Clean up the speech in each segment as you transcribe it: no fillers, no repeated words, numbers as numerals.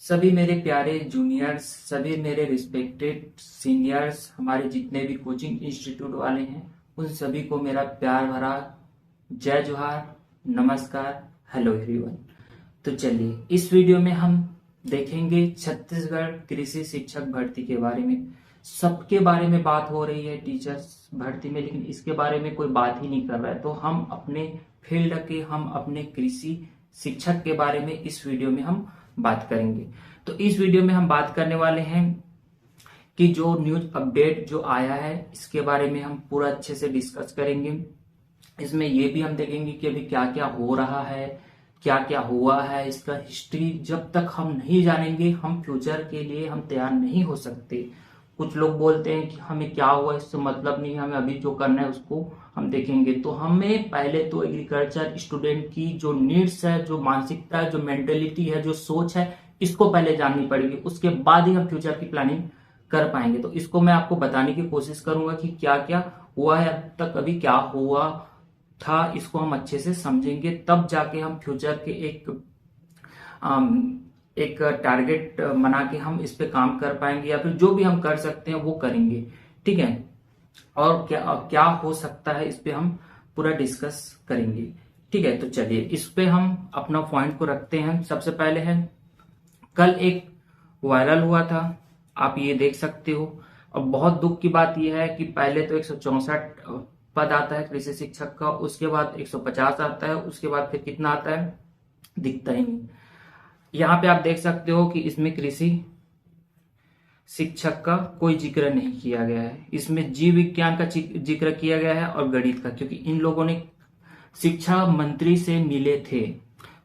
सभी मेरे प्यारे जूनियर्स, सभी मेरे रिस्पेक्टेड सीनियर्स, हमारे जितने भी कोचिंग इंस्टीट्यूट वाले हैं, उन सभी को मेरा प्यार भरा जय जोहार, नमस्कार, हेलो एवरीवन। तो चलिए इस वीडियो में हम देखेंगे छत्तीसगढ़ कृषि शिक्षक भर्ती के बारे में। सबके बारे में बात हो रही है टीचर्स भर्ती में, लेकिन इसके बारे में कोई बात ही नहीं कर रहा है। तो हम अपने फील्ड के, हम अपने कृषि शिक्षक के बारे में इस वीडियो में हम बात करेंगे। तो इस वीडियो में हम बात करने वाले हैं कि जो न्यूज अपडेट जो आया है इसके बारे में हम पूरा अच्छे से डिस्कस करेंगे। इसमें ये भी हम देखेंगे कि अभी क्या क्या हो रहा है, क्या क्या हुआ है, इसका हिस्ट्री जब तक हम नहीं जानेंगे हम फ्यूचर के लिए हम तैयार नहीं हो सकते। कुछ लोग बोलते हैं कि हमें क्या हुआ इससे मतलब नहीं, हमें अभी जो करना है उसको हम देखेंगे। तो हमें पहले तो एग्रीकल्चर स्टूडेंट की जो नीड्स है, जो मानसिकता है, जो मेंटेलिटी है, जो सोच है, इसको पहले जाननी पड़ेगी। उसके बाद ही हम फ्यूचर की प्लानिंग कर पाएंगे। तो इसको मैं आपको बताने की कोशिश करूंगा कि क्या क्या हुआ है अब तक, अभी क्या हुआ था, इसको हम अच्छे से समझेंगे, तब जाके हम फ्यूचर के एक टारगेट बना के हम इस पे काम कर पाएंगे, या फिर जो भी हम कर सकते हैं वो करेंगे। ठीक है, और क्या क्या हो सकता है इस पे हम पूरा डिस्कस करेंगे। ठीक है, तो चलिए इस पे हम अपना पॉइंट को रखते हैं। सबसे पहले है, कल एक वायरल हुआ था, आप ये देख सकते हो। और बहुत दुख की बात यह है कि पहले तो 164 पद आता है कृषि शिक्षक का, उसके बाद 150 आता है, उसके बाद फिर कितना आता है दिखता ही नहीं। यहाँ पे आप देख सकते हो कि इसमें कृषि शिक्षक का कोई जिक्र नहीं किया गया है। इसमें जीव विज्ञान का जिक्र किया गया है और गणित का, क्योंकि इन लोगों ने शिक्षा मंत्री से मिले थे।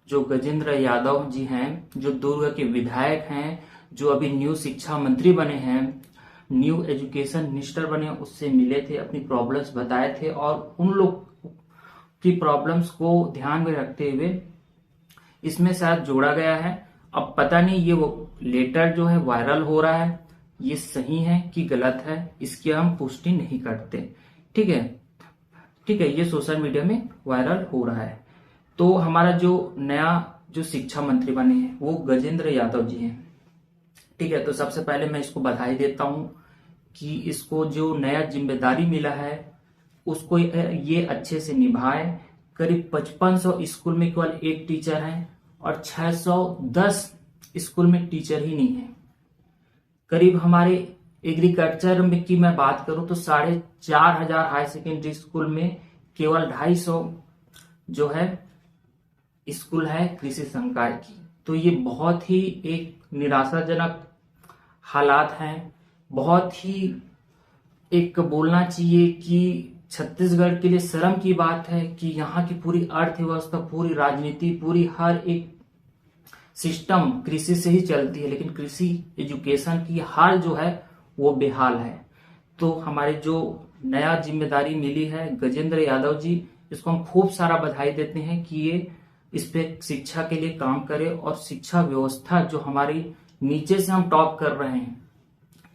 जो गजेंद्र यादव जी हैं, जो दुर्ग के विधायक हैं, जो अभी न्यू शिक्षा मंत्री बने हैं, न्यू एजुकेशन मिनिस्टर बने, उससे मिले थे, अपनी प्रॉब्लम्स बताए थे, और उन लोग की प्रॉब्लम्स को ध्यान में रखते हुए इसमें शायद जोड़ा गया है। अब पता नहीं ये वो लेटर जो है वायरल हो रहा है, ये सही है कि गलत है, इसकी हम पुष्टि नहीं करते। ठीक है, ठीक है, ये सोशल मीडिया में वायरल हो रहा है। तो हमारा जो नया जो शिक्षा मंत्री बने हैं वो गजेंद्र यादव जी हैं। ठीक है, तो सबसे पहले मैं इसको बधाई देता हूं कि इसको जो नया जिम्मेदारी मिला है उसको ये अच्छे से निभाए। करीब 5500 स्कूल में केवल एक टीचर है और 610 स्कूल में टीचर ही नहीं है। करीब हमारे एग्रीकल्चर में की मैं बात करूं तो 4500 हाई सेकेंडरी स्कूल में केवल 250 जो है स्कूल है कृषि संकाय की। तो ये बहुत ही एक निराशाजनक हालात हैं। बहुत ही एक बोलना चाहिए कि छत्तीसगढ़ के लिए शर्म की बात है कि यहाँ की पूरी अर्थव्यवस्था, पूरी राजनीति, पूरी हर एक सिस्टम कृषि से ही चलती है, लेकिन कृषि एजुकेशन की हाल जो है वो बेहाल है। तो हमारे जो नया जिम्मेदारी मिली है गजेंद्र यादव जी, इसको हम खूब सारा बधाई देते हैं कि ये इस पे शिक्षा के लिए काम करे, और शिक्षा व्यवस्था जो हमारी नीचे से हम टॉप कर रहे हैं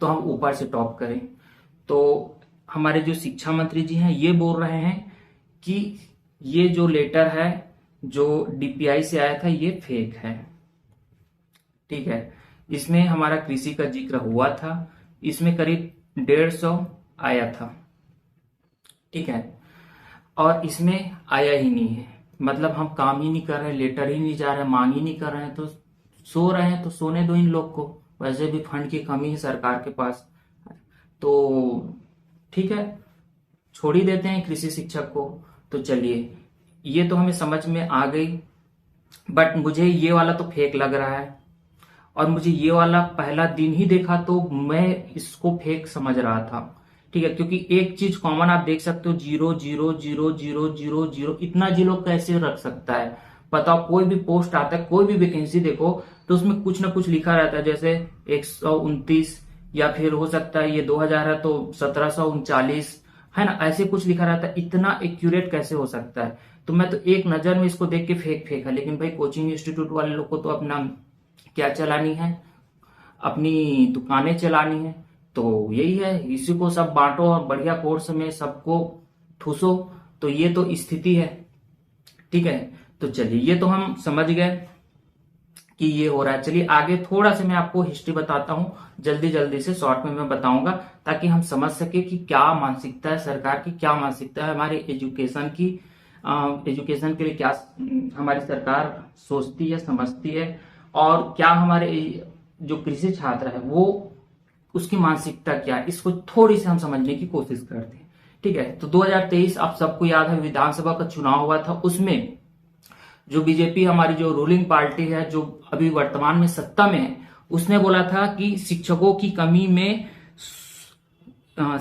तो हम ऊपर से टॉप करें। तो हमारे जो शिक्षा मंत्री जी हैं ये बोल रहे हैं कि ये जो लेटर है जो डीपीआई से आया था ये फेक है। ठीक है, इसमें हमारा कृषि का जिक्र हुआ था, इसमें करीब 150 आया था। ठीक है, और इसमें आया ही नहीं है, मतलब हम काम ही नहीं कर रहे, लेटर ही नहीं जा रहे, मांग ही नहीं कर रहे हैं, तो सो रहे हैं। तो सोने दो इन लोग को, वैसे भी फंड की कमी है सरकार के पास। तो ठीक है, छोड़ ही देते हैं कृषि शिक्षक को। तो चलिए, ये तो हमें समझ में आ गई, बट मुझे ये वाला तो फेक लग रहा है। और मुझे ये वाला पहला दिन ही देखा तो मैं इसको फेक समझ रहा था। ठीक है, क्योंकि एक चीज कॉमन आप देख सकते हो, 0 0 0 0 0 0 इतना जीरो कैसे रख सकता है। बताओ, कोई भी पोस्ट आता है, कोई भी वैकेंसी देखो तो उसमें कुछ ना कुछ लिखा रहता है, जैसे 129, या फिर हो सकता है ये 2000 है तो 1739 है ना, ऐसे कुछ लिखा रहता है। इतना एक्यूरेट कैसे हो सकता है। तो मैं तो एक नजर में इसको देख के फेक फेक है, लेकिन भाई कोचिंग इंस्टीट्यूट वाले लोग को तो अपना क्या चलानी है, अपनी दुकानें चलानी है। तो यही है, इसी को सब बांटो और बढ़िया कोर्स में सबको ठूसो। तो ये तो स्थिति है। ठीक है, तो चलिए ये तो हम समझ गए कि ये हो रहा है। चलिए आगे थोड़ा सा मैं आपको हिस्ट्री बताता हूँ, जल्दी जल्दी से शॉर्ट में मैं बताऊंगा, ताकि हम समझ सके कि क्या मानसिकता है सरकार की, क्या मानसिकता है हमारे एजुकेशन की, एजुकेशन के लिए क्या हमारी सरकार सोचती है, समझती है, और क्या हमारे जो कृषि छात्र है वो उसकी मानसिकता क्या है, इसको थोड़ी सी हम समझने की कोशिश करते हैं। ठीक है, तो 2023 आप सबको याद है विधानसभा का चुनाव हुआ था। उसमें जो बीजेपी हमारी जो रूलिंग पार्टी है, जो अभी वर्तमान में सत्ता में है, उसने बोला था कि शिक्षकों की कमी में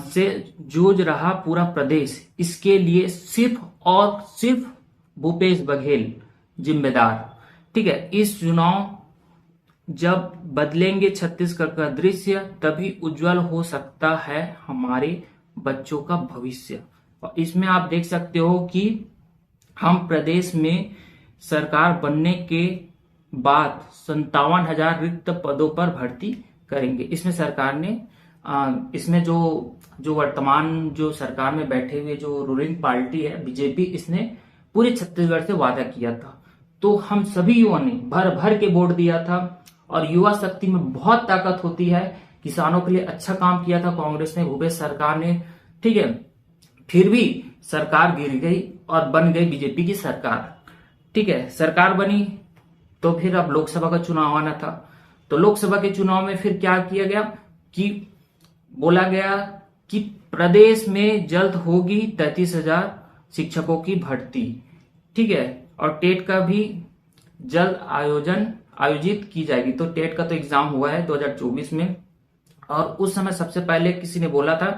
से जूझ रहा पूरा प्रदेश, इसके लिए सिर्फ और सिर्फ भूपेश बघेल जिम्मेदार। ठीक है, इस चुनाव जब बदलेंगे छत्तीसगढ़ का दृश्य, तभी उज्जवल हो सकता है हमारे बच्चों का भविष्य। और इसमें आप देख सकते हो कि हम प्रदेश में सरकार बनने के बाद 57,000 रिक्त पदों पर भर्ती करेंगे। इसमें सरकार ने इसमें जो जो वर्तमान जो सरकार में बैठे हुए जो रूलिंग पार्टी है बीजेपी, इसने पूरे छत्तीसगढ़ से वादा किया था। तो हम सभी युवाओं ने भर भर के वोट दिया था, और युवा शक्ति में बहुत ताकत होती है। किसानों के लिए अच्छा काम किया था कांग्रेस ने, भूपेश सरकार ने। ठीक है, फिर भी सरकार गिर गई और बन गई बीजेपी की सरकार। ठीक है, सरकार बनी तो फिर अब लोकसभा का चुनाव आना था। तो लोकसभा के चुनाव में फिर क्या किया गया कि बोला गया कि प्रदेश में जल्द होगी 33,000 शिक्षकों की भर्ती। ठीक है, और टेट का भी जल्द आयोजित की जाएगी। तो टेट का तो एग्जाम हुआ है 2024 में, और उस समय सबसे पहले किसी ने बोला था,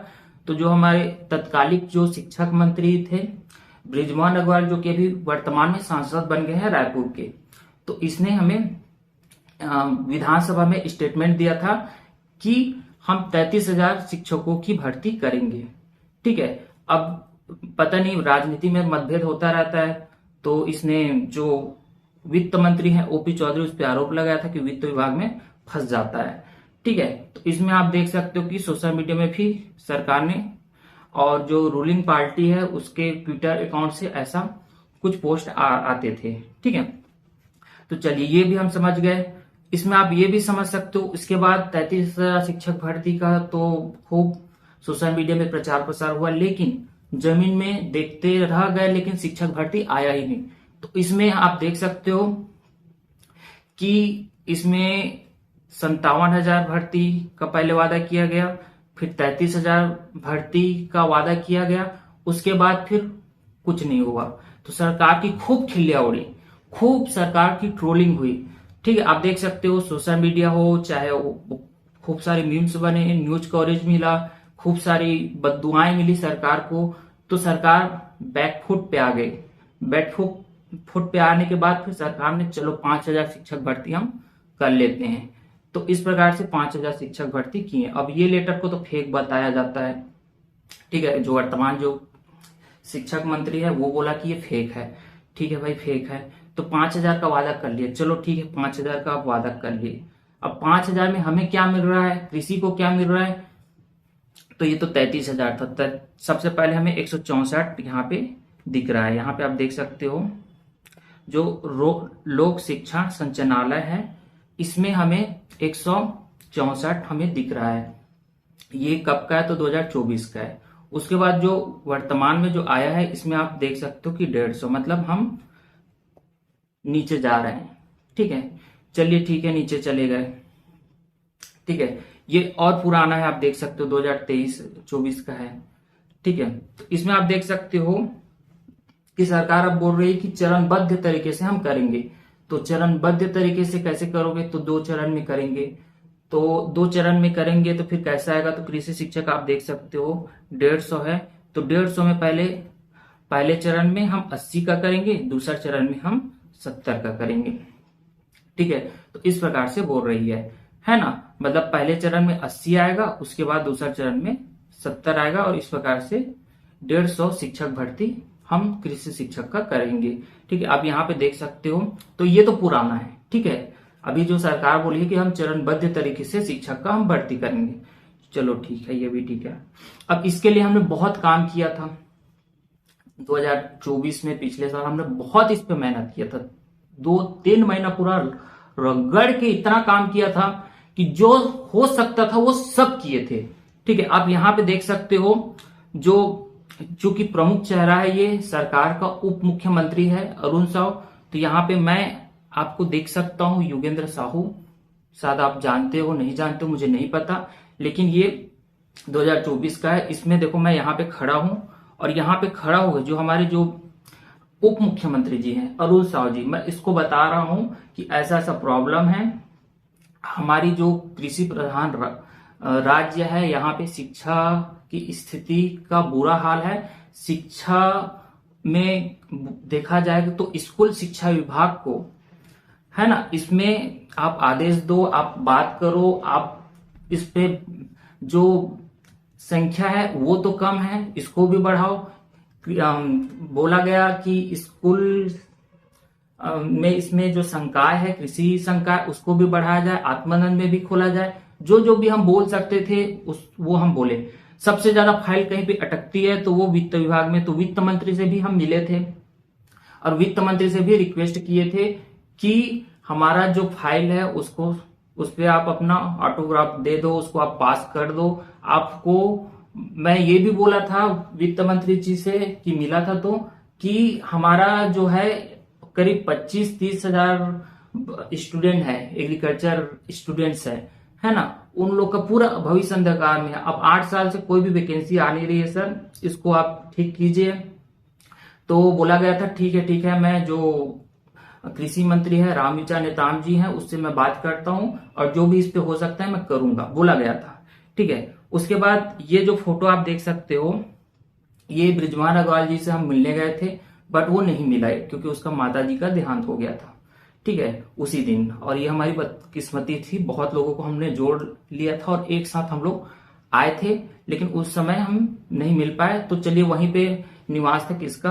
तो जो हमारे तत्कालिक जो शिक्षक मंत्री थे बृजमोहन अग्रवाल, जो कि अभी वर्तमान में सांसद बन गए हैं रायपुर के, तो इसने हमें विधानसभा में स्टेटमेंट दिया था कि हम 33,000 शिक्षकों की भर्ती करेंगे। ठीक है, अब पता नहीं राजनीति में मतभेद होता रहता है, तो इसने जो वित्त मंत्री हैं ओपी चौधरी, उस पर आरोप लगाया था कि वित्त विभाग में फंस जाता है। ठीक है, तो इसमें आप देख सकते हो कि सोशल मीडिया में भी सरकार ने और जो रूलिंग पार्टी है उसके ट्विटर अकाउंट से ऐसा कुछ पोस्ट आते थे। ठीक है, तो चलिए ये भी हम समझ गए। इसमें आप ये भी समझ सकते हो, इसके बाद 33,000 शिक्षक भर्ती का तो खूब सोशल मीडिया में प्रचार प्रसार हुआ, लेकिन जमीन में देखते रह गए, लेकिन शिक्षक भर्ती आया ही नहीं। तो इसमें आप देख सकते हो कि इसमें 57,000 भर्ती का पहले वादा किया गया, फिर 33,000 भर्ती का वादा किया गया, उसके बाद फिर कुछ नहीं हुआ। तो सरकार की खूब खिल्लियां उड़ी, खूब सरकार की ट्रोलिंग हुई। ठीक है, आप देख सकते हो सोशल मीडिया हो चाहे खूब सारे मीम्स बने, न्यूज कवरेज मिला, खूब सारी बद्दुआएं मिली सरकार को। तो सरकार बैकफुट पे आ गई। बैकफुट पे आने के बाद फिर सरकार ने चलो 5,000 शिक्षक भर्ती हम कर लेते हैं। तो इस प्रकार से 5,000 शिक्षक भर्ती किए। अब ये लेटर को तो फेक बताया जाता है। ठीक है, जो वर्तमान जो शिक्षक मंत्री है वो बोला कि ये फेक है। ठीक है भाई, फेक है तो 5,000 का वादा कर लिए, चलो ठीक है 5,000 का आप वादा कर लिए। अब 5,000 में हमें क्या मिल रहा है, कृषि को क्या मिल रहा है, तो ये तो 33,000 था। सबसे पहले हमें 164 यहाँ पे दिख रहा है। यहाँ पे आप देख सकते हो जो लोक शिक्षा संचालनालय है, इसमें हमें 164 हमें दिख रहा है। ये कब का है, तो 2024 का है। उसके बाद जो वर्तमान में जो आया है, इसमें आप देख सकते हो कि 150, मतलब हम नीचे जा रहे हैं। ठीक है, चलिए ठीक है, नीचे चले गए। ठीक है, ये और पुराना है, आप देख सकते हो 2023-24 का है। ठीक है, तो इसमें आप देख सकते हो कि सरकार अब बोल रही है कि चरणबद्ध तरीके से हम करेंगे। तो चरणबद्ध तरीके से कैसे करोगे, तो 2 चरण में करेंगे। तो 2 चरण में करेंगे तो फिर कैसा आएगा, तो कृषि शिक्षक आप देख सकते हो 150 है। तो 150 में पहले चरण में हम 80 का करेंगे, दूसरा चरण में हम 70 का करेंगे। ठीक है, तो इस प्रकार से बोल रही है ना, मतलब पहले चरण में 80 आएगा, उसके बाद दूसरा चरण में 70 आएगा, और इस प्रकार से 150 शिक्षक भर्ती हम कृषि शिक्षक का करेंगे। ठीक है, आप यहाँ पे देख सकते हो, तो ये तो पुराना है। ठीक है, अभी जो सरकार बोली है कि हम चरणबद्ध तरीके से शिक्षक का हम भर्ती करेंगे, चलो ठीक है, ये भी ठीक है। अब इसके लिए हमने बहुत काम किया था 2024 में, पिछले साल हमने बहुत इस पे मेहनत किया था। 2-3 महीना पूरा रगड़ के इतना काम किया था कि जो हो सकता था वो सब किए थे। ठीक है, आप यहां पे देख सकते हो, जो चूंकि प्रमुख चेहरा है ये सरकार का उप मुख्यमंत्री है अरुण साहू, तो यहाँ पे मैं आपको देख सकता हूँ योगेंद्र साहू, शायद आप जानते हो नहीं जानते हो मुझे नहीं पता, लेकिन ये 2024 का है। इसमें देखो मैं यहाँ पे खड़ा हूं और यहाँ पे खड़ा होकर जो हमारे जो उप मुख्यमंत्री जी हैं अरुण साहू जी, मैं इसको बता रहा हूं कि ऐसा ऐसा प्रॉब्लम है, हमारी जो कृषि प्रधान राज्य है, यहाँ पे शिक्षा की स्थिति का बुरा हाल है। शिक्षा में देखा जाए तो स्कूल शिक्षा विभाग को, है ना, इसमें आप आदेश दो, आप बात करो, आप इस पे जो संख्या है वो तो कम है, इसको भी बढ़ाओ। बोला गया कि स्कूल में इसमें जो संकाय है, कृषि संकाय, उसको भी बढ़ाया जाए, आत्मानंद में भी खोला जाए। जो जो भी हम बोल सकते थे वो हम बोले। सबसे ज्यादा फाइल कहीं पे अटकती है तो वो वित्त विभाग में, तो वित्त मंत्री से भी हम मिले थे और वित्त मंत्री से भी रिक्वेस्ट किए थे कि हमारा जो फाइल है उसको, उस पर आप अपना ऑटोग्राफ दे दो, उसको आप पास कर दो। आपको मैं ये भी बोला था वित्त मंत्री जी से कि मिला था, तो कि हमारा जो है करीब 25-30 हजार स्टूडेंट है, एग्रीकल्चर स्टूडेंट्स है ना, उन लोग का पूरा भविष्य अंधकार में है। अब 8 साल से कोई भी वैकेंसी आ नहीं रही है सर, इसको आप ठीक कीजिए। तो बोला गया था ठीक है, मैं जो कृषि मंत्री है रामविचार नेताम जी हैं उससे मैं बात करता हूं और जो भी इस पे हो सकता है मैं करूंगा, बोला गया था। ठीक है, उसके बाद ये जो फोटो आप देख सकते हो, ये बृजमान अग्रवाल जी से हम मिलने गए थे, बट वो नहीं मिला क्योंकि उसका माता जी का देहांत हो गया था। ठीक है, उसी दिन, और ये हमारी बदकिस्मती थी, बहुत लोगों को हमने जोड़ लिया था और एक साथ हम लोग आए थे, लेकिन उस समय हम नहीं मिल पाए। तो चलिए, वहीं पे निवास था किसका,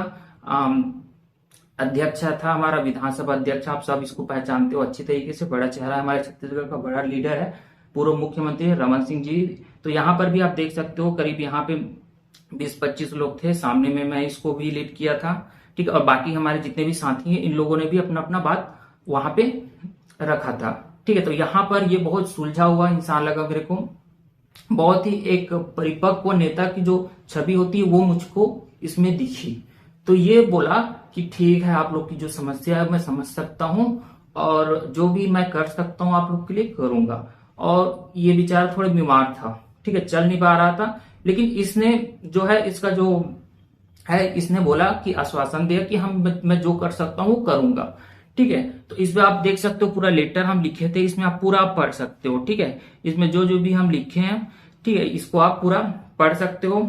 अध्यक्ष था हमारा विधानसभा अध्यक्ष, आप सब इसको पहचानते हो अच्छी तरीके से, बड़ा चेहरा है हमारे छत्तीसगढ़ का, बड़ा लीडर है, पूर्व मुख्यमंत्री है रमन सिंह जी। तो यहाँ पर भी आप देख सकते हो करीब यहाँ पे 20-25 लोग थे, सामने में मैं इसको भी लीड किया था। ठीक है, और बाकी हमारे जितने भी साथी हैं इन लोगों ने भी अपना अपना बात वहां पे रखा था। ठीक है, तो यहाँ पर ये बहुत सुलझा हुआ इंसान लगा मेरे को, बहुत ही एक परिपक्व नेता की जो छवि होती है वो मुझको इसमें दिखी। तो ये बोला कि ठीक है, आप लोग की जो समस्या है मैं समझ सकता हूं और जो भी मैं कर सकता हूं आप लोग के लिए करूंगा। और ये बेचारा थोड़ा बीमार था, ठीक है, चल नहीं पा रहा था, लेकिन इसने जो है, इसका जो है, इसने बोला कि आश्वासन दिया कि मैं जो कर सकता हूं वो करूंगा। ठीक है, तो इसमें आप देख सकते हो पूरा लेटर हम लिखे थे, इसमें आप पूरा पढ़ सकते हो। ठीक है, इसमें जो जो भी हम लिखे हैं, ठीक है, इसको आप पूरा पढ़ सकते हो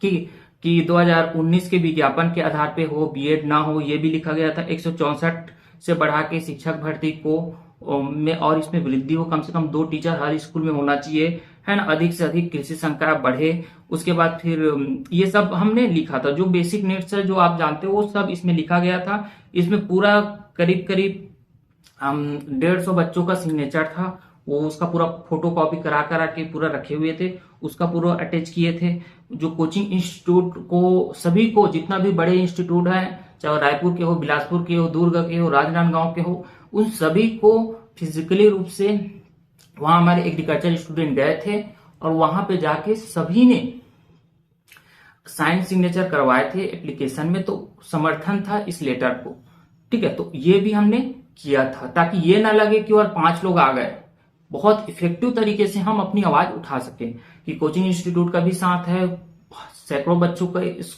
कि 2019 के विज्ञापन के आधार पे हो, बीएड ना हो, ये भी लिखा गया था। 164 से बढ़ा के शिक्षक भर्ती को में और इसमें वृद्धि हो, कम से कम 2 टीचर हर स्कूल में होना चाहिए, है ना, अधिक से अधिक कृषि संकाय बढ़े। उसके बाद फिर ये सब हमने लिखा था, जो बेसिक नीड्स है जो आप जानते हो वो सब इसमें लिखा गया था। इसमें पूरा करीब 150 बच्चों का सिग्नेचर था, वो उसका पूरा फोटो कॉपी करा के पूरा रखे हुए थे, उसका पूरा अटैच किए थे। जो कोचिंग इंस्टीट्यूट को, सभी को, जितना भी बड़े इंस्टीट्यूट है, चाहे रायपुर के हो, बिलासपुर के हो, दुर्ग के हो, राजनांदगांव के हो, उन सभी को फिजिकली रूप से वहां हमारे एग्रीकल्चर स्टूडेंट गए थे और वहां पे जाके सभी ने साइन सिग्नेचर करवाए थे एप्लीकेशन में, तो समर्थन था इस लेटर को। ठीक है, तो ये भी हमने किया था ताकि ये ना लगे कि और 5 लोग आ गए, बहुत इफेक्टिव तरीके से हम अपनी आवाज उठा सके कि कोचिंग इंस्टीट्यूट का भी साथ है, सैकड़ों बच्चों का इस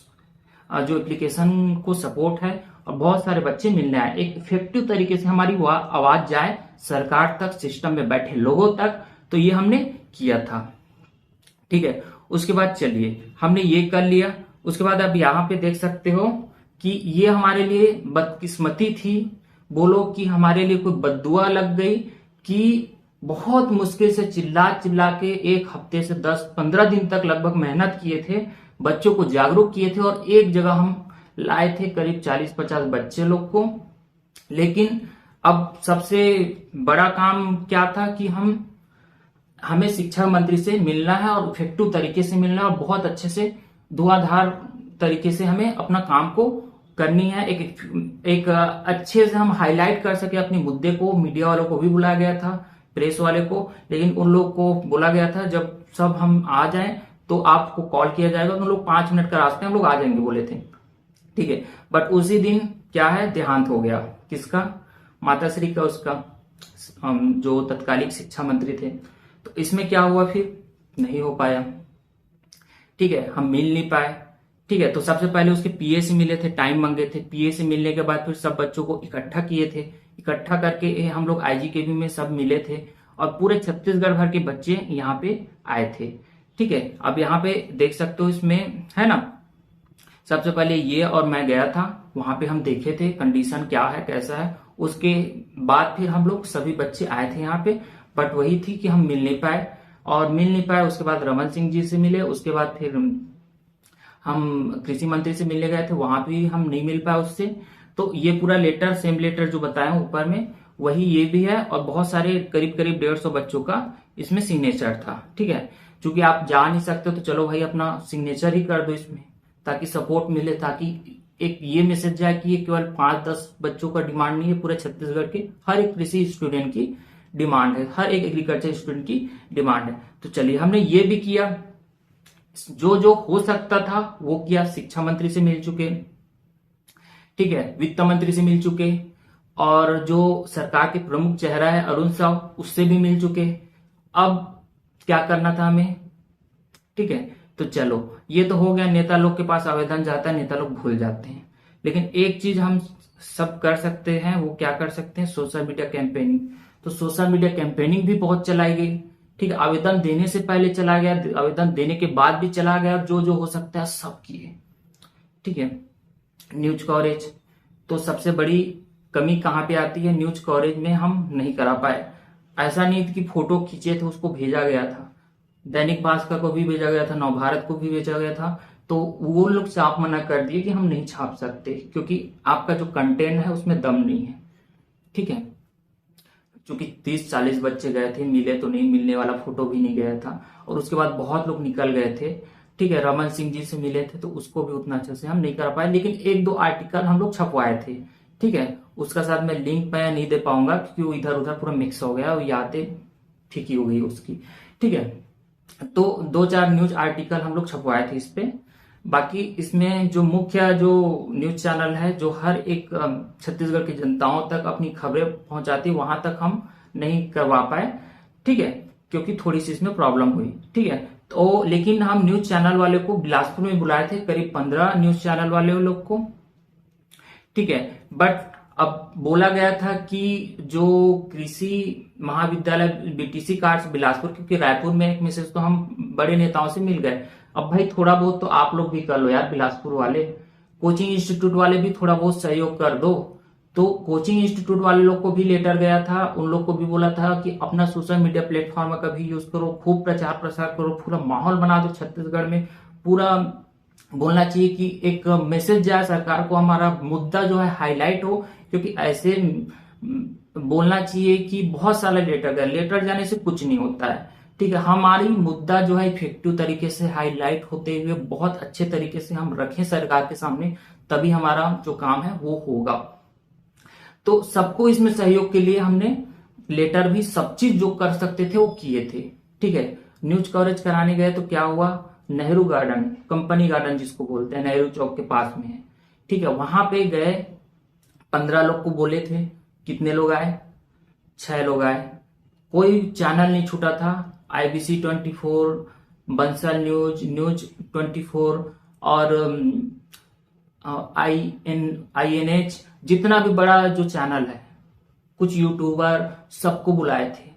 जो एप्लीकेशन को सपोर्ट है और बहुत सारे बच्चे मिलने आए। एक इफेक्टिव तरीके से हमारी आवाज जाए सरकार तक, सिस्टम में बैठे लोगों तक, तो ये हमने किया था। ठीक है, उसके बाद चलिए हमने ये कर लिया। उसके बाद आप यहाँ पे देख सकते हो कि ये हमारे लिए बदकिस्मती थी, बोलो कि हमारे लिए कोई बद्दुआ लग गई कि बहुत मुश्किल से चिल्ला चिल्ला के 1 हफ्ते से 10-15 दिन तक लगभग मेहनत किए थे, बच्चों को जागरूक किए थे और एक जगह हम लाए थे करीब 40-50 बच्चे लोग को। लेकिन अब सबसे बड़ा काम क्या था कि हमें शिक्षा मंत्री से मिलना है और इफेक्टिव तरीके से मिलना है और बहुत अच्छे से धुआंधार तरीके से हमें अपना काम को करनी है, एक अच्छे से हम हाईलाइट कर सके अपने मुद्दे को। मीडिया वालों को भी बुलाया गया था, प्रेस वाले को, लेकिन उन लोग को बोला गया था जब सब हम आ जाएं तो आपको कॉल किया जाएगा। तो उन लोग 5 मिनट का रास्ते हम लोग आ जाएंगे बोले थे, ठीक है। बट उसी दिन क्या है, देहांत हो गया। किसका? माताश्री का, उसका जो तत्कालीन शिक्षा मंत्री थे। तो इसमें क्या हुआ, फिर नहीं हो पाया, ठीक है, हम मिल नहीं पाए, ठीक है। तो सबसे पहले उसके पीए से मिले थे, टाइम मांगे थे। पीए से मिलने के बाद फिर सब बच्चों को इकट्ठा किए थे, इकट्ठा करके हम लोग आईजीकेबी में सब मिले थे और पूरे छत्तीसगढ़ भर के बच्चे यहाँ पे आए थे, ठीक है। अब यहाँ पे देख सकते हो इसमें, है ना, सबसे पहले ये और मैं गया था वहां पे, हम देखे थे कंडीशन क्या है कैसा है। उसके बाद फिर हम लोग सभी बच्चे आए थे यहाँ पे, बट वही थी कि हम मिल नहीं पाए और मिल नहीं पाए। उसके बाद रमन सिंह जी से मिले, उसके बाद फिर हम कृषि मंत्री से मिलने गए थे, वहां भी हम नहीं मिल पाए उससे। तो ये पूरा लेटर, सेम लेटर जो बताया ऊपर में, वही ये भी है। और बहुत सारे करीब करीब 150 बच्चों का इसमें सिग्नेचर था, ठीक है। क्योंकि आप जा नहीं सकते तो चलो भाई अपना सिग्नेचर ही कर दो इसमें, ताकि सपोर्ट मिले, ताकि एक ये मैसेज जाए कि ये केवल 5-10 बच्चों का डिमांड नहीं है, पूरे छत्तीसगढ़ के हर एक कृषि स्टूडेंट की डिमांड है, हर एक एग्रीकल्चर स्टूडेंट की डिमांड है। तो चलिए हमने ये भी किया, जो जो हो सकता था वो किया। शिक्षा मंत्री से मिल चुके, ठीक है, वित्त मंत्री से मिल चुके, और जो सरकार के प्रमुख चेहरा है अरुण साव, उससे भी मिल चुके। अब क्या करना था हमें, ठीक है। तो चलो ये तो हो गया, नेता लोग के पास आवेदन जाता है, नेता लोग भूल जाते हैं। लेकिन एक चीज हम सब कर सकते हैं, वो क्या कर सकते हैं, सोशल मीडिया कैंपेनिंग। तो सोशल मीडिया कैंपेनिंग भी बहुत चलाई गई, ठीक है। आवेदन देने से पहले चला गया, आवेदन देने के बाद भी चला गया, जो जो हो सकता है सब किए, ठीक है। न्यूज कवरेज, तो सबसे बड़ी कमी कहां पे आती है, न्यूज कवरेज में हम नहीं करा पाए। ऐसा नहीं कि फोटो खींचे थे उसको भेजा गया था, दैनिक भास्कर को भी भेजा गया था, नवभारत को भी भेजा गया था, तो वो लोग छाप मना कर दिए कि हम नहीं छाप सकते, क्योंकि आपका जो कंटेंट है उसमें दम नहीं है, ठीक है। क्योंकि 30-40 बच्चे गए थे, मिले तो नहीं, मिलने वाला फोटो भी नहीं गया था, और उसके बाद बहुत लोग निकल गए थे, ठीक है। रमन सिंह जी से मिले थे तो उसको भी उतना अच्छे से हम नहीं कर पाए, लेकिन 1-2 आर्टिकल हम लोग छपवाए थे, ठीक है। उसका साथ में लिंक मैं नहीं दे पाऊंगा क्योंकि वो इधर उधर पूरा मिक्स हो गया और यादें ठीक ही हो गई उसकी, ठीक है। तो 2-4 न्यूज आर्टिकल हम लोग छपवाए थे इस पे। बाकी इसमें जो मुख्य जो न्यूज चैनल है जो हर एक छत्तीसगढ़ की जनताओं तक अपनी खबरें पहुंचाती, वहां तक हम नहीं करवा पाए, ठीक है, क्योंकि थोड़ी सी इसमें प्रॉब्लम हुई, ठीक है। तो लेकिन हम न्यूज चैनल वाले को बिलासपुर में बुलाए थे, करीब 15 न्यूज चैनल वाले लोग को, ठीक है। बट अब बोला गया था कि जो कृषि महाविद्यालय बीटीसी कार्ड्स बिलासपुर, क्योंकि रायपुर में एक मैसेज तो हम बड़े नेताओं से मिल गए, अब भाई थोड़ा बहुत तो आप लोग भी कर लो यार, बिलासपुर वाले कोचिंग इंस्टीट्यूट वाले भी थोड़ा बहुत सहयोग कर दो। तो कोचिंग इंस्टीट्यूट वाले लोग को भी लेटर गया था, उन लोग को भी बोला था कि अपना सोशल मीडिया प्लेटफॉर्म का भी यूज करो, खूब प्रचार प्रसार करो, पूरा माहौल बना दो छत्तीसगढ़ में, पूरा बोलना चाहिए कि एक मैसेज जाए सरकार को, हमारा मुद्दा जो है हाईलाइट हो। क्योंकि ऐसे बोलना चाहिए कि बहुत सारा लेटर गया, लेटर जाने से कुछ नहीं होता है, ठीक है। हमारी मुद्दा जो है इफेक्टिव तरीके से हाईलाइट होते हुए बहुत अच्छे तरीके से हम रखें सरकार के सामने, तभी हमारा जो काम है वो होगा। तो सबको इसमें सहयोग के लिए हमने लेटर भी, सब चीज जो कर सकते थे वो किए थे, ठीक है। न्यूज कवरेज कराने गए तो क्या हुआ, नेहरू गार्डन, कंपनी गार्डन जिसको बोलते हैं, नेहरू चौक के पास में है, ठीक है। वहां पे गए, 15 लोग को बोले थे, कितने लोग आए, 6 लोग आए, कोई चैनल नहीं छूटा था। IBC 24, बंसल न्यूज, न्यूज 24 और INH, जितना भी बड़ा जो चैनल है, कुछ यूट्यूबर, सबको बुलाए थे,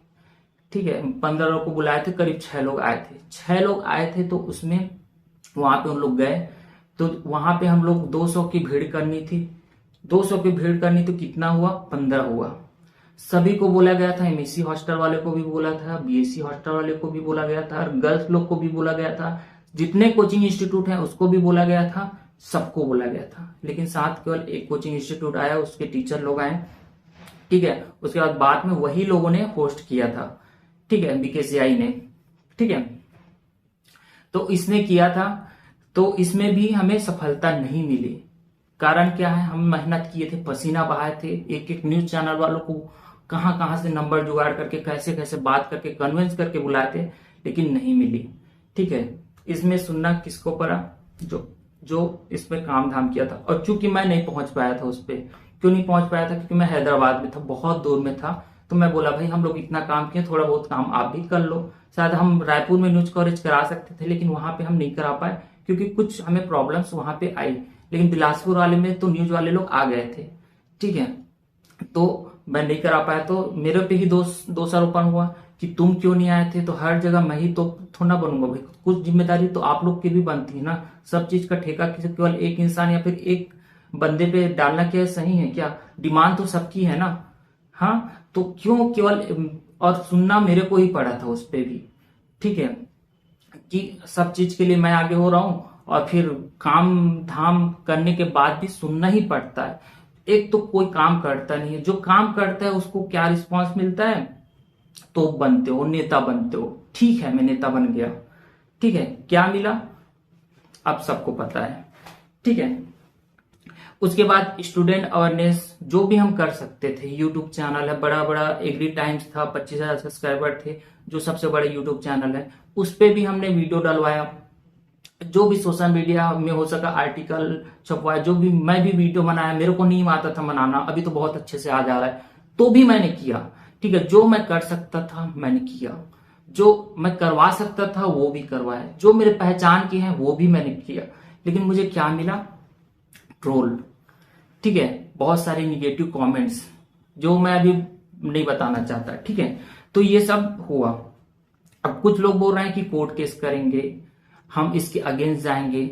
ठीक है। 15 लोग को बुलाए थे, करीब 6 लोग आए थे, 6 लोग आए थे। तो उसमें वहां पे उन लोग गए, तो वहां पे हम लोग 200 की भीड़ करनी थी, 200 की भीड़ करनी, तो कितना हुआ, 15 हुआ। सभी को बोला गया था, MSc हॉस्टल वाले को भी बोला था, BSc हॉस्टल वाले को भी बोला गया था, गर्ल्स लोग को भी बोला गया था, जितने कोचिंग इंस्टीट्यूट है उसको भी बोला गया था, सबको बोला गया था। लेकिन साथ केवल एक कोचिंग इंस्टीट्यूट आया, उसके टीचर लोग आए, ठीक है। उसके बाद में वही लोगों ने होस्ट किया था, ठीक है, BKCI ने, ठीक है। तो इसने किया था, तो इसमें भी हमें सफलता नहीं मिली, कारण क्या है, हम मेहनत किए थे, पसीना बहाए थे, एक एक न्यूज चैनल वालों को कहां कहां से नंबर जुगाड़ करके कैसे कैसे बात करके कन्विंस करके बुलाए थे, लेकिन नहीं मिली। ठीक है, इसमें सुनना किसको पड़ा, जो जो इसमें काम धाम किया था। और चूंकि मैं नहीं पहुंच पाया था उस पर, क्यों नहीं पहुंच पाया था, क्योंकि मैं हैदराबाद में था, बहुत दूर में था। तो मैं बोला भाई हम लोग इतना काम किए, थोड़ा बहुत काम आप भी कर लो। शायद हम रायपुर में न्यूज कवरेज करा सकते थे, लेकिन वहां पे हम नहीं करा पाए क्योंकि कुछ हमें प्रॉब्लम्स वहां पे आई। लेकिन बिलासपुर वाले में तो न्यूज वाले लोग आ गए थे। ठीक है, तो मैं नहीं करा पाया, तो मेरे पे ही दोषारोपण हुआ कि तुम क्यों नहीं आए थे। तो हर जगह मैं ही तो थोड़ा बनूंगा भाई, कुछ जिम्मेदारी तो आप लोग की भी बनती है ना। सब चीज का ठेका किसी केवल एक इंसान या फिर एक बंदे पे डालना क्या सही है क्या? डिमांड तो सबकी है ना। हाँ, तो क्यों केवल, और सुनना मेरे को ही पड़ा था उस पे भी। ठीक है, कि सब चीज के लिए मैं आगे हो रहा हूं और फिर काम धाम करने के बाद भी सुनना ही पड़ता है। एक तो कोई काम करता नहीं है, जो काम करता है उसको क्या रिस्पांस मिलता है, तो बनते हो, नेता बनते हो। ठीक है, मैं नेता बन गया, ठीक है, क्या मिला अब सबको पता है। ठीक है, उसके बाद स्टूडेंट अवेयरनेस जो भी हम कर सकते थे, यूट्यूब चैनल है बड़ा बड़ा, एग्री टाइम्स था, 25,000 सब्सक्राइबर थे, जो सबसे बड़ा यूट्यूब चैनल है, उस पे भी हमने वीडियो डलवाया। जो भी सोशल मीडिया में हो सका आर्टिकल छपवाया, जो भी, मैं भी वीडियो बनाया, मेरे को नहीं आता था बनाना, अभी तो बहुत अच्छे से आ जा रहा है, तो भी मैंने किया। ठीक है, जो मैं कर सकता था मैंने किया, जो मैं करवा सकता था वो भी करवाया, जो मेरे पहचान के हैं वो भी मैंने किया। लेकिन मुझे क्या मिला? ट्रोल। ठीक है, बहुत सारे निगेटिव कमेंट्स जो मैं अभी नहीं बताना चाहता। ठीक है, तो ये सब हुआ। अब कुछ लोग बोल रहे हैं कि कोर्ट केस करेंगे, हम इसके अगेंस्ट जाएंगे।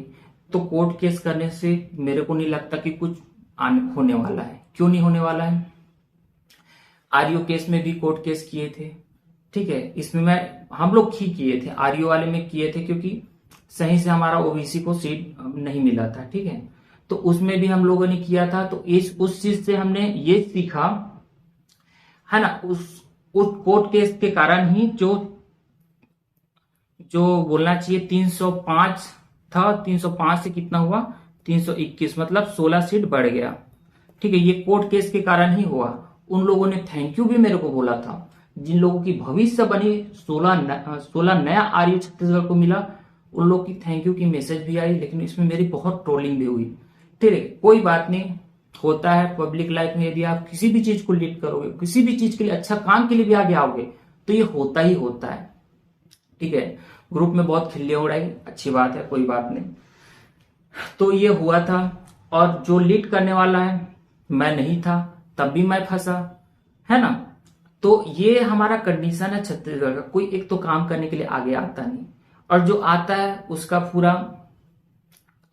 तो कोर्ट केस करने से मेरे को नहीं लगता कि कुछ होने वाला है। क्यों नहीं होने वाला है? आरईओ केस में भी कोर्ट केस किए थे। ठीक है, इसमें हम लोग ही किए थे, आरईओ वाले में किए थे, क्योंकि सही से हमारा ओबीसी को सीट नहीं मिला था। ठीक है, तो उसमें भी हम लोगों ने किया था। तो उस चीज से हमने ये सीखा है ना, उस कोर्ट केस के कारण ही जो बोलना चाहिए 305 था, 305 से कितना हुआ, 321, मतलब 16 सीट बढ़ गया। ठीक है, ये कोर्ट केस के कारण ही हुआ। उन लोगों ने थैंक यू भी मेरे को बोला था, जिन लोगों की भविष्य बनी, 16 नया आरईओ छत्तीसगढ़ को मिला, उन लोग की थैंक यू की मैसेज भी आई। लेकिन इसमें मेरी बहुत ट्रोलिंग भी हुई। ठीक है, कोई बात नहीं, होता है पब्लिक लाइफ में। यदि आप किसी भी चीज को लीड करोगे, किसी भी चीज के लिए, अच्छा काम के लिए भी आगे आओगे, तो ये होता ही होता है। ठीक है, ग्रुप में बहुत खिल्ली उड़ाई, अच्छी बात है, कोई बात नहीं। तो ये हुआ था, और जो लीड करने वाला है मैं नहीं था, तब भी मैं फंसा, है ना। तो ये हमारा कंडीशन है छत्तीसगढ़ का। कोई एक तो काम करने के लिए आगे आता नहीं, और जो आता है उसका पूरा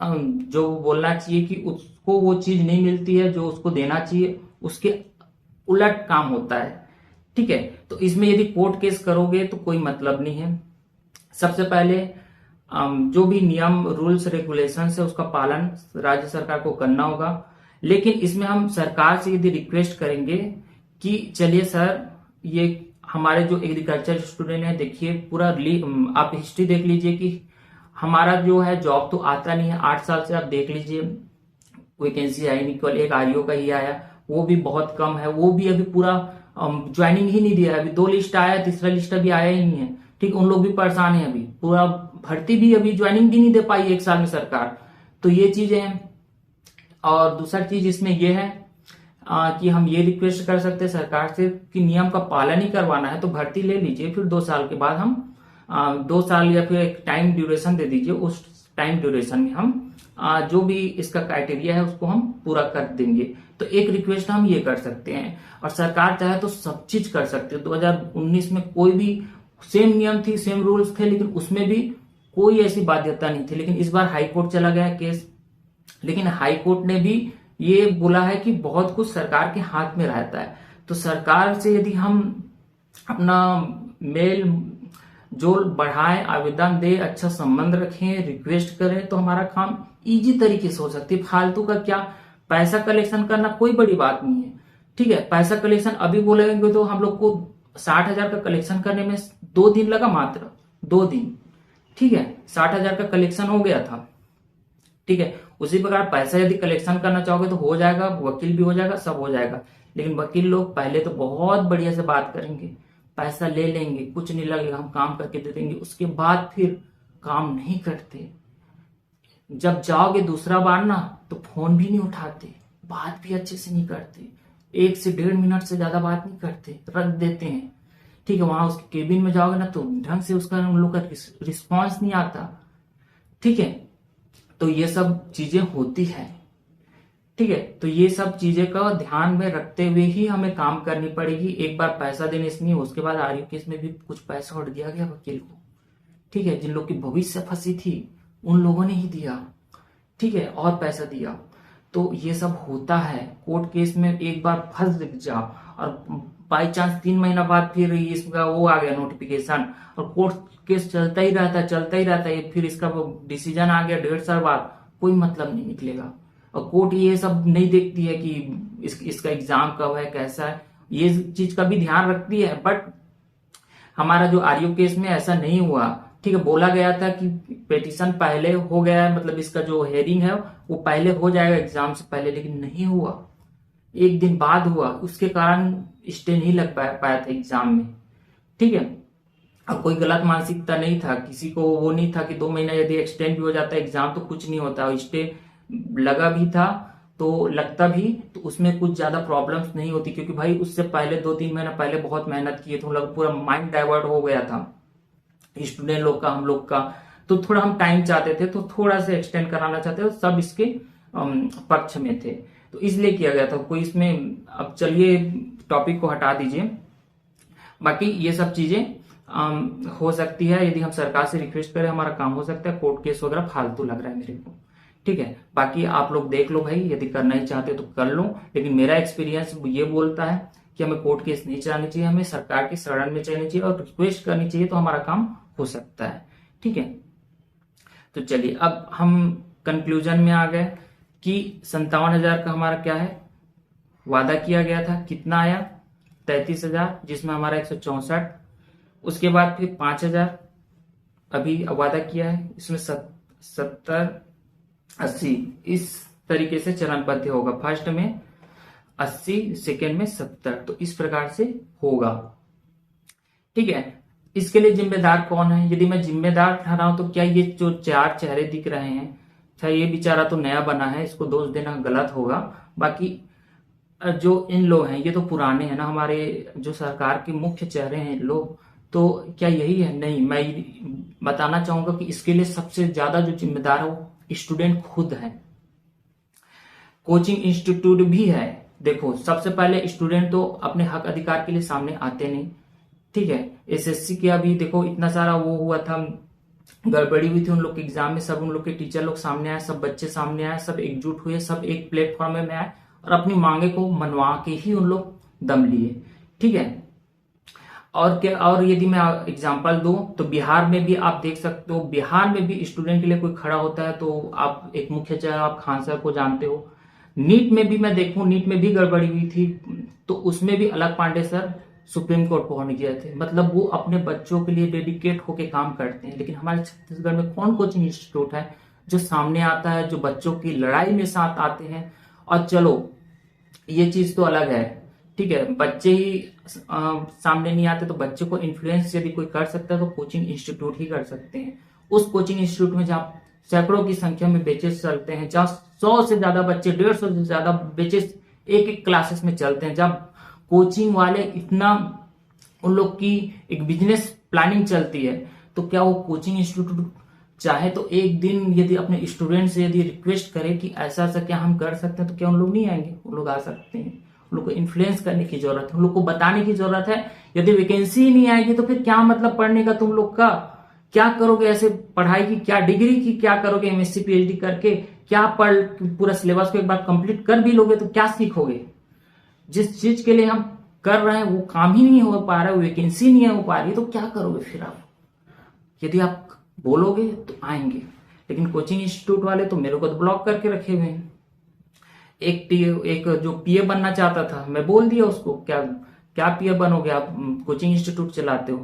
जो बोलना चाहिए कि उसको वो चीज नहीं मिलती है जो उसको देना चाहिए, उसके उलट काम होता है। ठीक है, तो इसमें यदि कोर्ट केस करोगे तो कोई मतलब नहीं है। सबसे पहले जो भी नियम, रूल्स, रेगुलेशन है उसका पालन राज्य सरकार को करना होगा। लेकिन इसमें हम सरकार से यदि रिक्वेस्ट करेंगे कि चलिए सर, ये हमारे जो एग्रीकल्चर स्टूडेंट है, देखिए पूरा आप हिस्ट्री देख लीजिए कि हमारा जो है जॉब तो आता नहीं है, 8 साल से आप देख लीजिए वैकेंसी आई नहीं, केवल एक आरईओ का ही आया, वो भी बहुत कम है, वो भी अभी पूरा ज्वाइनिंग ही नहीं दिया है। अभी 2 लिस्ट आया, तीसरा लिस्ट अभी आया ही नहीं है। ठीक, उन लोग भी परेशान है, अभी पूरा भर्ती भी, अभी ज्वाइनिंग भी नहीं दे पाई 1 साल में सरकार। तो ये चीजें हैं। और दूसरा चीज इसमें यह है कि हम ये रिक्वेस्ट कर सकते हैं सरकार से कि नियम का पालन ही करवाना है तो भर्ती ले लीजिए, फिर 2 साल के बाद हम 2 साल या फिर एक टाइम ड्यूरेशन दे दीजिए, उस टाइम ड्यूरेशन में हम जो भी इसका क्राइटेरिया है उसको हम पूरा कर देंगे। तो एक रिक्वेस्ट हम ये कर सकते हैं, और सरकार चाहे तो सब चीज कर सकते हैं। 2019 में कोई भी सेम नियम थी, सेम रूल्स थे, लेकिन उसमें भी कोई ऐसी बाध्यता नहीं थी। लेकिन इस बार हाईकोर्ट चला गया केस, लेकिन हाईकोर्ट ने भी ये बोला है कि बहुत कुछ सरकार के हाथ में रहता है। तो सरकार से यदि हम अपना मेल जोल बढ़ाएं, आवेदन दे, अच्छा संबंध रखें, रिक्वेस्ट करें, तो हमारा काम इजी तरीके से हो सकती है। फालतू का क्या, पैसा कलेक्शन करना कोई बड़ी बात नहीं है। ठीक है, पैसा कलेक्शन अभी बोलेंगे तो हम लोग को 60,000 का कलेक्शन करने में 2 दिन लगा, मात्र 2 दिन। ठीक है, 60,000 का कलेक्शन हो गया था। ठीक है, उसी प्रकार पैसा यदि कलेक्शन करना चाहोगे तो हो जाएगा, वकील भी हो जाएगा, सब हो जाएगा। लेकिन वकील लोग पहले तो बहुत बढ़िया से बात करेंगे, पैसा ले लेंगे, कुछ नहीं लगेगा, हम काम करके दे देंगे, उसके बाद फिर काम नहीं करते। जब जाओगे दूसरा बार ना तो फोन भी नहीं उठाते, बात भी अच्छे से नहीं करते, 1 से 1.5 मिनट से ज्यादा बात नहीं करते, रख देते हैं। ठीक है, वहां उसके केबिन में जाओगे ना तो ढंग से उसका उन लोग का रिस्पॉन्स नहीं आता। ठीक है, तो ये सब चीजें होती है। ठीक है, तो ये सब चीजें का ध्यान में रखते हुए ही हमें काम करनी पड़ेगी। एक बार पैसा देने से नहीं, उसके बाद आरयू केस में भी कुछ पैसा और दिया गया वकील को। ठीक है, जिन लोग की भविष्य फंसी थी उन लोगों ने ही दिया। ठीक है, और पैसा दिया। तो ये सब होता है। कोर्ट केस में एक बार फंस जाओ और बाई चांस 3 महीना बाद फिर इसका वो आ गया नोटिफिकेशन, और कोर्ट केस चलता ही रहता है, चलता ही रहता है, फिर इसका वो डिसीजन आ गया 1.5 साल बाद, कोई मतलब नहीं निकलेगा। और कोर्ट ये सब नहीं देखती है कि इसका एग्जाम कब है, कैसा है, ये चीज का भी ध्यान रखती है। बट हमारा जो आरयू केस में ऐसा नहीं हुआ। ठीक है, बोला गया था कि पिटीशन पहले हो गया है, मतलब इसका जो हेयरिंग है वो पहले हो जाएगा एग्जाम से पहले, लेकिन नहीं हुआ, 1 दिन बाद हुआ। उसके कारण स्टे नहीं लग पाया था एग्जाम में। ठीक है, अब कोई गलत मानसिकता नहीं था, किसी को वो नहीं था कि 2 महीना यदि एक्सटेंड भी हो जाता है एग्जाम तो कुछ नहीं होता। स्टे लगा भी था तो लगता भी तो उसमें कुछ ज्यादा प्रॉब्लम्स नहीं होती, क्योंकि भाई उससे पहले 2-3 महीना पहले बहुत मेहनत किए थे, हम लोग पूरा माइंड डाइवर्ट हो गया था स्टूडेंट लोग का, हम लोग का। तो थोड़ा हम टाइम चाहते थे, तो थोड़ा सा एक्सटेंड कराना चाहते थे, सब इसके पक्ष में थे, तो इसलिए किया गया था। कोई इसमें, अब चलिए टॉपिक को हटा दीजिए। बाकी ये सब चीजें हो सकती है, यदि हम सरकार से रिक्वेस्ट करें हमारा काम हो सकता है। कोर्ट केस वगैरह फालतू लग रहा है मेरे को। ठीक है, बाकी आप लोग देख लो भाई, यदि करना ही चाहते तो कर लो, लेकिन मेरा एक्सपीरियंस ये बोलता है कि हमें कोर्ट केस नहीं चलानी चाहिए, हमें सरकार की शरण में चलनी चाहिए और रिक्वेस्ट करनी चाहिए, तो हमारा काम हो सकता है। ठीक है, तो चलिए अब हम कंक्लूजन में आ गए कि 57,000 का हमारा क्या है, वादा किया गया था, कितना आया 33,000, जिसमें हमारा 164। उसके बाद फिर 5,000 अभी वादा किया है, इसमें 70, 80 इस तरीके से चरणबद्ध होगा। फर्स्ट में 80, सेकेंड में 70, तो इस प्रकार से होगा। ठीक है, इसके लिए जिम्मेदार कौन है? यदि मैं जिम्मेदार ठहराऊं तो क्या ये जो 4 चेहरे दिख रहे हैं, अच्छा ये बेचारा तो नया बना है, इसको दोष देना गलत होगा। बाकी जो इन लोग हैं ये तो पुराने हैं ना, हमारे जो सरकार के मुख्य चेहरे हैं लोग, तो क्या यही है? नहीं, मैं बताना चाहूंगा कि इसके लिए सबसे ज्यादा जो जिम्मेदार है वो स्टूडेंट खुद है। कोचिंग इंस्टीट्यूट भी है। देखो, सबसे पहले स्टूडेंट तो अपने हक अधिकार के लिए सामने आते नहीं। ठीक है, एसएससी के अभी देखो इतना सारा वो हुआ था, गड़बड़ी हुई थी उन लोग के एग्जाम में, सब उन लोग के टीचर लोग सामने आए, सब बच्चे सामने आए, सब एकजुट हुए, सब एक प्लेटफॉर्म में आए और अपनी मांगे को मनवा के ही उन लोग दम लिए। ठीक है, और क्या, और यदि मैं एग्जांपल दूं तो बिहार में भी आप देख सकते हो, बिहार में भी स्टूडेंट के लिए कोई खड़ा होता है तो आप एक मुख्य चेहरा आप खान सर को जानते हो। नीट में भी मैं देखूं, नीट में भी गड़बड़ी हुई थी, तो उसमें भी अलग पांडे सर सुप्रीम कोर्ट पहुंच गए थे। मतलब वो अपने बच्चों के लिए डेडिकेट होके काम करते हैं। लेकिन हमारे छत्तीसगढ़ में कौन कोचिंग इंस्टीट्यूट है जो सामने आता है, जो बच्चों की लड़ाई में साथ आते हैं? और चलो ये चीज तो अलग है, ठीक है, बच्चे ही सामने नहीं आते, तो बच्चे को इन्फ्लुएंस यदि कोई कर सकता है तो कोचिंग इंस्टीट्यूट ही कर सकते हैं। उस कोचिंग इंस्टीट्यूट में जहाँ सैकड़ों की संख्या में बैचेस चलते हैं, जहाँ 100 से ज्यादा बच्चे, 150 से ज्यादा बैचेस एक एक क्लासेस में चलते हैं, जब कोचिंग वाले इतना, उन लोग की एक बिजनेस प्लानिंग चलती है, तो क्या वो कोचिंग इंस्टीट्यूट चाहे तो एक दिन यदि अपने स्टूडेंट से यदि रिक्वेस्ट करे कि ऐसा ऐसा क्या हम कर सकते हैं, तो क्या उन लोग नहीं आएंगे? उन लोग आ सकते हैं। उन लोग को इन्फ्लुएंस करने की जरूरत है, उन लोग को बताने की जरूरत है। यदि वैकेंसी ही नहीं आएगी तो फिर क्या मतलब पढ़ने का तुम लोग का? क्या करोगे ऐसे पढ़ाई की? क्या डिग्री की क्या करोगे? एमएससी पीएचडी करके क्या पढ़, पूरा सिलेबस को एक बार कंप्लीट कर भी लोगे तो क्या सीखोगे? जिस चीज के लिए हम कर रहे हैं वो काम ही नहीं हो पा रहा है, वैकेंसी नहीं हो पा रही, तो क्या करोगे फिर आप? यदि आप बोलोगे तो आएंगे, लेकिन कोचिंग इंस्टीट्यूट वाले तो मेरे को तो ब्लॉक करके रखे हुए हैं। एक जो पीए बनना चाहता था, मैं बोल दिया उसको, क्या क्या पीए बनोगे आप, कोचिंग इंस्टीट्यूट चलाते हो,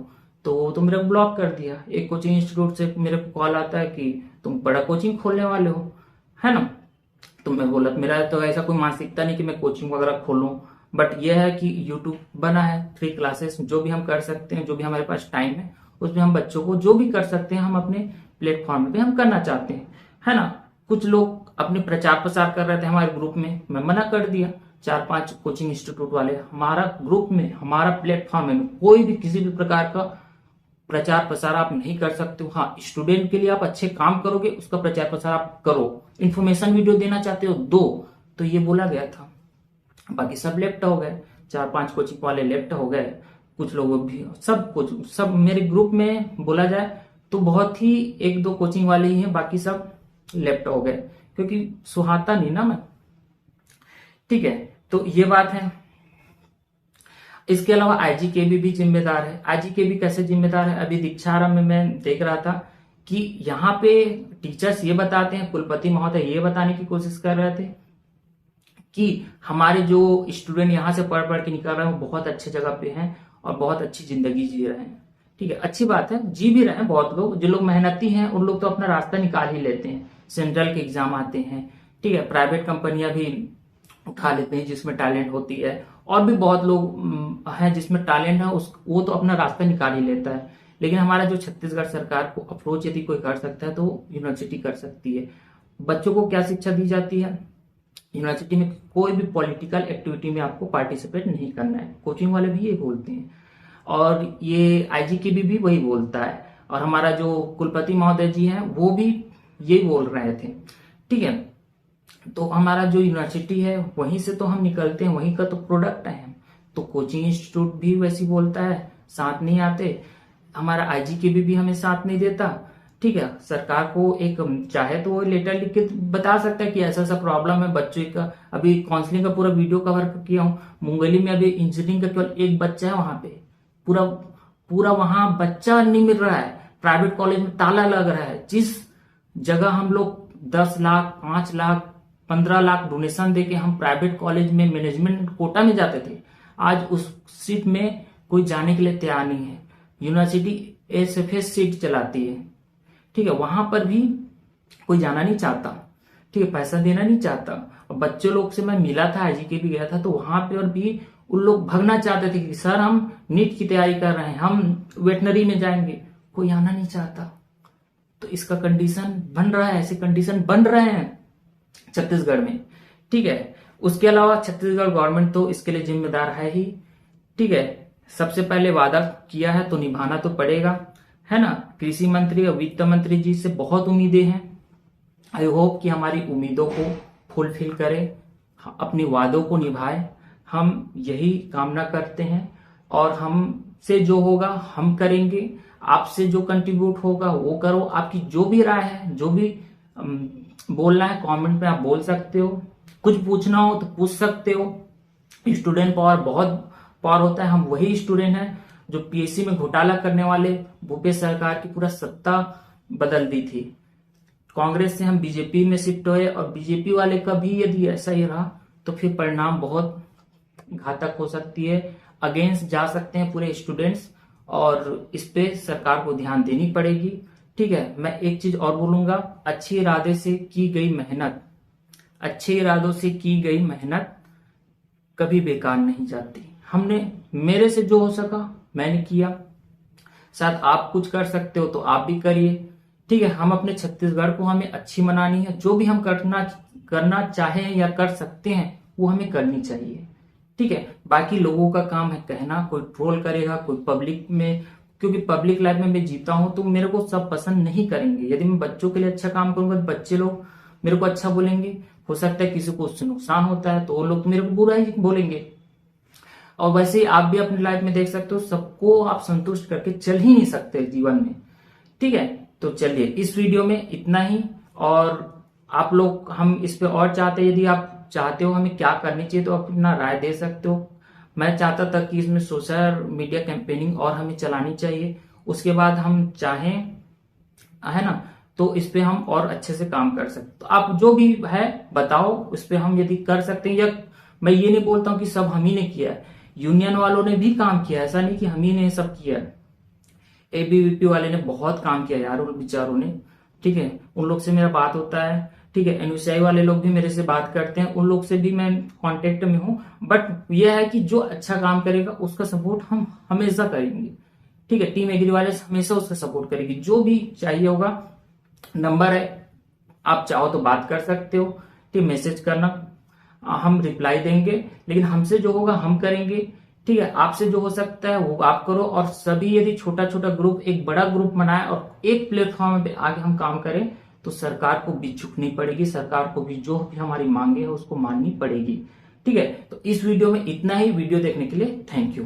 तो मेरे को ब्लॉक कर दिया। एक कोचिंग इंस्टीट्यूट से मेरे को कॉल आता है कि तुम बड़ा कोचिंग खोलने वाले हो, है ना, तो मैं बोला मेरा तो ऐसा कोई मानसिकता नहीं कि मैं कोचिंग वगैरह खोलूं, बट यह है कि यूट्यूब बना है, फ्री क्लासेस, जो भी हम कर सकते हैं, जो भी हमारे पास टाइम है उसमें हम बच्चों को जो भी कर सकते हैं हम अपने प्लेटफॉर्म पे हम करना चाहते हैं, है ना। कुछ लोग अपने प्रचार प्रसार कर रहे थे हमारे ग्रुप में, मैं मना कर दिया। 4-5 कोचिंग इंस्टीट्यूट वाले हमारा ग्रुप में, हमारा प्लेटफॉर्म में कोई भी किसी भी प्रकार का प्रचार प्रसार आप नहीं कर सकते हो। हाँ, स्टूडेंट के लिए आप अच्छे काम करोगे, उसका प्रचार प्रसार आप करो, इन्फॉर्मेशन वीडियो देना चाहते हो दो, तो ये बोला गया था। बाकी सब लेफ्ट हो गए, 4-5 कोचिंग वाले लेफ्ट हो गए, कुछ लोग भी, सब मेरे ग्रुप में बोला जाए तो बहुत ही 1-2 कोचिंग वाले ही हैं, बाकी सब लेफ्ट हो गए, क्योंकि सुहाता नहीं ना मैं। ठीक है, तो ये बात है। इसके अलावा आईजीकेबी भी जिम्मेदार है। आईजीकेबी कैसे जिम्मेदार है? अभी दीक्षारंभ में मैं देख रहा था कि यहाँ पे टीचर्स ये बताते हैं, कुलपति महोदय ये बताने की कोशिश कर रहे थे कि हमारे जो स्टूडेंट यहाँ से पढ़ पढ़ के निकल रहे हैं वो बहुत अच्छे जगह पे हैं और बहुत अच्छी जिंदगी जी रहे हैं। ठीक है, अच्छी बात है, जी भी रहे हैं बहुत लोग, जो लोग मेहनती हैं उन लोग तो अपना रास्ता निकाल ही लेते हैं, सेंट्रल के एग्जाम आते हैं। ठीक है, प्राइवेट कंपनियां भी उठा लेते हैं जिसमें टैलेंट होती है, और भी बहुत लोग हैं जिसमें टैलेंट है, वो तो अपना रास्ता निकाल ही लेता है। लेकिन हमारा जो छत्तीसगढ़ सरकार को अप्रोच यदि कोई कर सकता है तो यूनिवर्सिटी कर सकती है। बच्चों को क्या शिक्षा दी जाती है यूनिवर्सिटी में? कोई भी पॉलिटिकल एक्टिविटी में आपको पार्टिसिपेट नहीं करना है, कोचिंग वाले भी ये बोलते हैं, और ये आईजीकेबी भी वही बोलता है, और हमारा जो कुलपति महोदय जी हैं वो भी यही बोल रहे थे। ठीक है, तो हमारा जो यूनिवर्सिटी है वहीं से तो हम निकलते हैं, वहीं का तो प्रोडक्ट है हम। तो कोचिंग इंस्टीट्यूट भी वैसी बोलता है, साथ नहीं आते, हमारा आईजीकेबी भी हमें साथ नहीं देता। ठीक है, सरकार को एक चाहे तो वो लेटर लिख के बता सकता है कि ऐसा ऐसा प्रॉब्लम है बच्चों का। अभी काउंसलिंग का पूरा वीडियो कवर किया हूँ, मुंगेली में अभी इंजीनियरिंग का केवल एक बच्चा है, वहां पे पूरा वहां बच्चा नहीं मिल रहा है, प्राइवेट कॉलेज में ताला लग रहा है। जिस जगह हम लोग 10 लाख 5 लाख 15 लाख डोनेशन देके हम प्राइवेट कॉलेज में मैनेजमेंट कोटा में जाते थे, आज उस सीट में कोई जाने के लिए तैयार नहीं है। यूनिवर्सिटी एसएफएस सीट चलाती है, ठीक है, वहां पर भी कोई जाना नहीं चाहता, ठीक है, पैसा देना नहीं चाहता। और बच्चों लोग से मैं मिला था, आईजीके भी गया था, तो वहां पे और भी उन लोग भगना चाहते थे कि सर हम नीट की तैयारी कर रहे हैं, हम वेटनरी में जाएंगे, कोई आना नहीं चाहता। तो इसका कंडीशन बन रहा है, ऐसे कंडीशन बन रहे हैं छत्तीसगढ़ में। ठीक है, उसके अलावा छत्तीसगढ़ गवर्नमेंट तो इसके लिए जिम्मेदार है ही। ठीक है, सबसे पहले वादा किया है तो निभाना तो पड़ेगा, है ना। कृषि मंत्री और वित्त मंत्री जी से बहुत उम्मीदें हैं, आई होप कि हमारी उम्मीदों को फुलफिल करें, अपने वादों को निभाए, हम यही कामना करते हैं। और हमसे जो होगा हम करेंगे, आपसे जो कंट्रीब्यूट होगा वो करो। आपकी जो भी राय है, जो भी बोलना है कमेंट में आप बोल सकते हो, कुछ पूछना हो तो पूछ सकते हो। स्टूडेंट पावर बहुत पावर होता है, हम वही स्टूडेंट हैं जो पीएससी में घोटाला करने वाले भूपेश सरकार की पूरा सत्ता बदल दी थी। कांग्रेस से हम बीजेपी में शिफ्ट हुए, और बीजेपी वाले का भी यदि ऐसा ही रहा तो फिर परिणाम बहुत घातक हो सकती है, अगेंस्ट जा सकते हैं पूरे स्टूडेंट्स, और इस पे सरकार को ध्यान देनी पड़ेगी। ठीक है, मैं एक चीज और बोलूंगा, अच्छे इरादे से की गई मेहनत, अच्छे इरादों से की गई मेहनत कभी बेकार नहीं जाती। मेरे से जो हो सका मैंने किया, शायद आप कुछ कर सकते हो तो आप भी करिए। ठीक है, हम अपने छत्तीसगढ़ को हमें अच्छी बनानी है, जो भी हम करना चाहें या कर सकते हैं वो हमें करनी चाहिए। ठीक है, बाकी लोगों का काम है कहना, कोई ट्रोल करेगा, कोई पब्लिक में, क्योंकि पब्लिक लाइफ में मैं जीता हूं तो मेरे को सब पसंद नहीं करेंगे। यदि मैं बच्चों के लिए अच्छा काम करूंगा तो बच्चे लोग मेरे को अच्छा बोलेंगे, हो सकता है किसी को उससे नुकसान होता है तो वो लोग तो मेरे को बुरा ही बोलेंगे। और वैसे ही आप भी अपनी लाइफ में देख सकते हो, सबको आप संतुष्ट करके चल ही नहीं सकते जीवन में। ठीक है, तो चलिए इस वीडियो में इतना ही, और आप लोग हम इस पे और चाहते हैं, यदि आप चाहते हो हमें क्या करनी चाहिए तो आप अपना राय दे सकते हो। मैं चाहता था कि इसमें सोशल मीडिया कैंपेनिंग और हमें चलानी चाहिए, उसके बाद हम चाहें, है ना, तो इस पे हम और अच्छे से काम कर सकते। तो आप जो भी है बताओ, उस पे हम यदि कर सकते हैं, या मैं ये नहीं बोलता हूं कि सब हम ही ने किया है, यूनियन वालों ने भी काम किया, ऐसा नहीं कि हम ही ने सब किया। एबीवीपी वाले ने बहुत काम किया यार, उन बेचारों ने। ठीक है, उन लोग से मेरा बात होता है, ठीक ठीक है। एनयूसीआई वाले लोग भी मेरे से बात करते हैं, उन लोग से भी मैं कांटेक्ट में हूं। बट यह है कि जो अच्छा काम करेगा उसका सपोर्ट हम हमेशा करेंगे, ठीक है। टीम एग्री वाले हमेशा उसका सपोर्ट करेगी, जो भी चाहिए होगा नंबर है, आप चाहो तो बात कर सकते हो, ठीक, मैसेज करना, हम रिप्लाई देंगे। लेकिन हमसे जो होगा हम करेंगे, ठीक है। आपसे जो हो सकता है वो आप करो, और सभी यदि छोटा छोटा ग्रुप एक बड़ा ग्रुप बनाए और एक प्लेटफॉर्म पे आके हम काम करें तो सरकार को भी झुकनी पड़ेगी, सरकार को भी जो भी हमारी मांगे है उसको माननी पड़ेगी, ठीक है। तो इस वीडियो में इतना ही। वीडियो देखने के लिए थैंक यू।